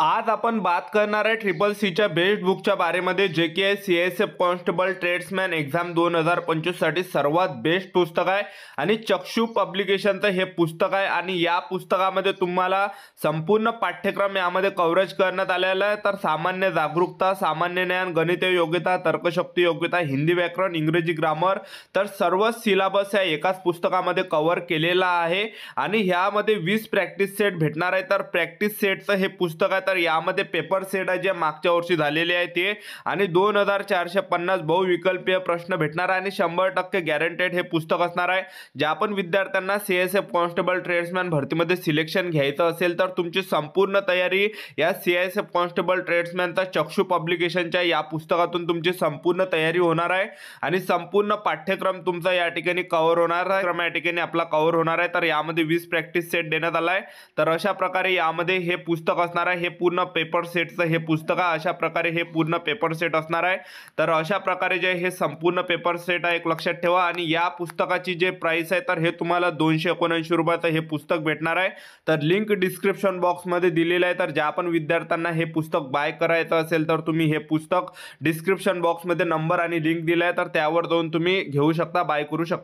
आज आपण बात करणार आहे ट्रिपल सीच्या बेस्ट बुकच्या बारेमध्ये, जे की आहे सीएसएफ कॉन्स्टेबल ट्रेड्समॅन एक्झाम 2025 साठी सर्वात बेस्ट पुस्तक आहे आणि चक्षु पब्लिकेशनचं हे पुस्तक आहे। आणि या पुस्तकामध्ये तुम्हाला संपूर्ण पाठ्यक्रम यामध्ये कव्हरेज करण्यात आलेला आहे। तर सामान्य जागरूकता, सामान्य ज्ञान, गणितीय योग्यता, तर्कशक्ती योग्यता, हिंदी व्याकरण, इंग्रजी ग्रामर, तर सर्व सिलेबस या एकाच पुस्तकामध्ये कव्हर केलेला आहे। आणि ह्यामध्ये 20 प्रॅक्टिस सेट भेटणार आहे। तर प्रॅक्टिस सेटचं हे पुस्तक आहे। तर यामध्ये पेपर सेट आहे जे मागच्या वर्षी झालेले आहे ते, आणि 2450 बहुविकल्पीय प्रश्न भेटणार आहे आणि 100% गॅरंटेड हे पुस्तक असणार आहे। ज्या पण विद्यार्थ्यांना सीएसएफ कॉन्स्टेबल ट्रेड्समॅन भरतीमध्ये सिलेक्शन घ्यायचं असेल तर तुमची संपूर्ण तयारी या सीएसएफ कॉन्स्टेबल ट्रेड्समॅनचा चक्षु पब्लिकेशनच्या या पुस्तकातून तुमची संपूर्ण तयारी होणार आहे आणि संपूर्ण पाठ्यक्रम तुमचा या ठिकाणी कव्हर होणार आहे। या ठिकाणी आपला कव्हर होणार आहे। तर यामध्ये 20 प्रॅक्टिस सेट देण्यात आला आहे। तर अशा प्रकारे यामध्ये हे पुस्तक असणार आहे। हे पूर्ण पेपर सेटचं हे पुस्तक आहे। अशा प्रकारे हे पूर्ण पेपर सेट असणार आहे। तर अशा प्रकारे जे हे संपूर्ण पेपर सेट आहे एक लक्षात ठेवा। आणि या पुस्तकाची जे प्राइस आहे तर हे तुम्हाला 279 रुपयाचं हे पुस्तक भेटणार आहे। तर लिंक डिस्क्रिप्शन बॉक्समध्ये दिलेलं आहे। तर ज्या पण विद्यार्थ्यांना हे पुस्तक बाय करायचं असेल तर तुम्ही हे पुस्तक डिस्क्रिप्शन बॉक्समध्ये नंबर आणि लिंक दिला आहे, तर त्यावर जाऊन तुम्ही घेऊ शकता, बाय करू शकता।